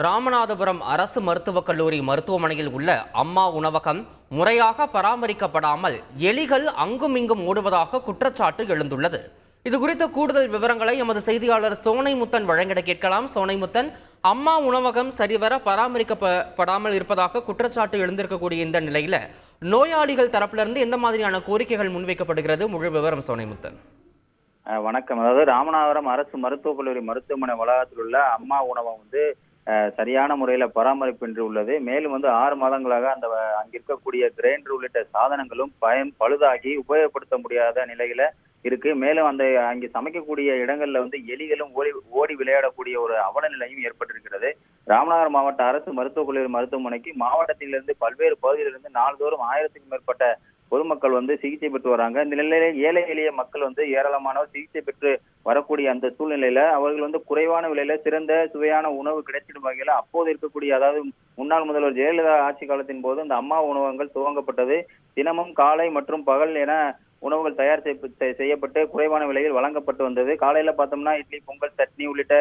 ராமநாதபுரம் அரசு மருத்துவக் கல்லூரி மருத்துவமனையில் உள்ள அம்மா உணவகம் முறையாக பராமரிக்கப்படாமல் எலிகள் அங்குமிங்கும் ஓடுவதாக குற்றச்சாட்டு எழுந்துள்ளது. இது குறித்த கூடுதல் விவரங்களை எமது செய்தியாளர் சோனைமுத்தன் வழங்கிட கேட்கலாம். சோனைமுத்தன், அம்மா உணவகம் சரிவர பராமரிக்கப்படாமல் இருப்பதாக குற்றச்சாட்டு எழுந்திருக்கக்கூடிய இந்த நிலையில நோயாளிகள் தரப்பிலிருந்து எந்த மாதிரியான கோரிக்கைகள் முன்வைக்கப்படுகிறது? முழு விவரம் சோனைமுத்தன். வணக்கம். அதாவது ராமநாதபுரம் அரசு மருத்துவக் கல்லூரி மருத்துவமனை வளாகத்தில் உள்ள அம்மா உணவகம் சரியான முறையில பராமரிப்பின்றி உள்ளது. மேலும் 6 மாதங்களாக அங்க இருக்கக்கூடிய கிரைண்டர் உள்ளிட்ட சாதனங்களும் பழுதாகி உபயோகப்படுத்த முடியாத நிலையில இருக்கு. மேலும் அங்கே சமைக்கக்கூடிய இடங்கள்ல எலிகளும் ஓடி விளையாடக்கூடிய ஒரு அவல நிலையும் ஏற்பட்டிருக்கிறது. ராமநாதபுரம் மாவட்ட அரசு மருத்துவக் கல்லூரி மருத்துவமனைக்கு மாவட்டத்திலிருந்து பல்வேறு பகுதியிலிருந்து நாள்தோறும் 1000க்கும் மேற்பட்ட பொதுமக்கள் சிகிச்சை பெற்று வராங்க. இந்த நிலையில ஏழை எளிய மக்கள் ஏராளமானவர் சிகிச்சை பெற்று வரக்கூடிய அந்த சூழ்நிலையில அவர்கள் குறைவான விலையில சிறந்த சுவையான உணவு கிடைச்சிடும் வகையில அப்போது இருக்கக்கூடிய, அதாவது முன்னாள் முதல்வர் ஜெயலலிதா ஆட்சி காலத்தின் போது இந்த அம்மா உணவகங்கள் துவங்கப்பட்டது. தினமும் காலை மற்றும் பகல் என உணவுகள் தயார் செய்யப்பட்டு குறைவான விலையில் வழங்கப்பட்டு வந்தது. காலையில பார்த்தோம்னா இட்லி, பொங்கல், சட்னி உள்ளிட்ட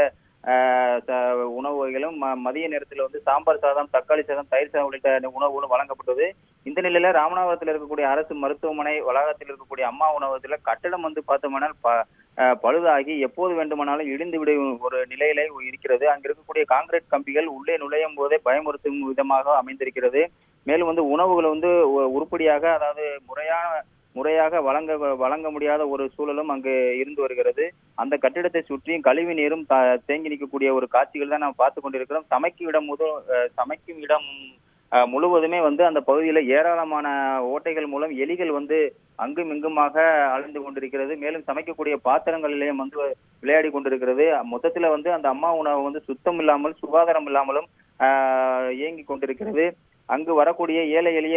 உணவு வகைகளும், மதிய நேரத்தில் சாம்பார் சாதம், தக்காளி சாதம், தயிர் சாதம் உள்ளிட்ட உணவுகளும் வழங்கப்பட்டது. இந்த நிலையில ராமநாதபுரத்தில் இருக்கக்கூடிய அரசு மருத்துவமனை வளாகத்தில் இருக்கக்கூடிய அம்மா உணவகத்துல கட்டடம் பார்த்தோம்னால் பழுதாகி எப்போது வேண்டுமானாலும் இடிந்து விட ஒரு நிலையில இருக்கிறது. அங்க இருக்கக்கூடிய கான்கிரீட் கம்பிகள் உள்ளே நுழையும் போதே பயமுறுத்தும் விதமாக அமைந்திருக்கிறது. மேலும் உணவுகள் உருப்படியாக, அதாவது முறையாக வழங்க முடியாத ஒரு சூழலும் அங்கு இருந்து வருகிறது. அந்த கட்டிடத்தை சுற்றியும் கழிவு நீரும் தேங்கி நிற்கக்கூடிய ஒரு காட்சிகள் தான் நாம் பார்த்து கொண்டிருக்கிறோம். சமைக்கும் இடம் முழுவதுமே அந்த பகுதியில ஏராளமான ஓட்டைகள் மூலம் எலிகள் அங்கும் இங்குமாக அழிந்து கொண்டிருக்கிறது. மேலும் சமைக்கக்கூடிய பாத்திரங்களிலேயும் விளையாடி கொண்டிருக்கிறது. மொத்தத்துல அந்த அம்மா உணவு சுத்தம் இல்லாமல், சுகாதாரம் இல்லாமலும் இயங்கி கொண்டிருக்கிறது. அங்கு வரக்கூடிய ஏழை எளிய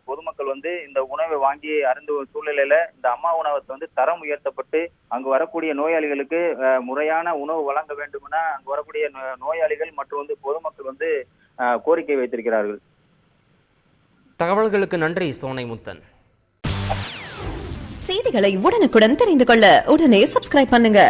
பொதுமக்கள் இந்த உணவை வாங்கி அருந்தும் சூழ்நிலையில இந்த அம்மா உணவகத்தை தரம் உயர்த்தப்பட்டு அங்கு வரக்கூடிய நோயாளிகளுக்கு முறையான உணவு வழங்க வேண்டும் என அங்கு வரக்கூடிய நோயாளிகள் மற்றும் பொதுமக்கள் கோரிக்கை வைத்திருக்கிறார்கள். தகவல்களுக்கு நன்றி சோனைமுத்தன். செய்திகளை உடனுக்குடன் தெரிந்து கொள்ள உடனே சப்ஸ்கிரைப் பண்ணுங்க.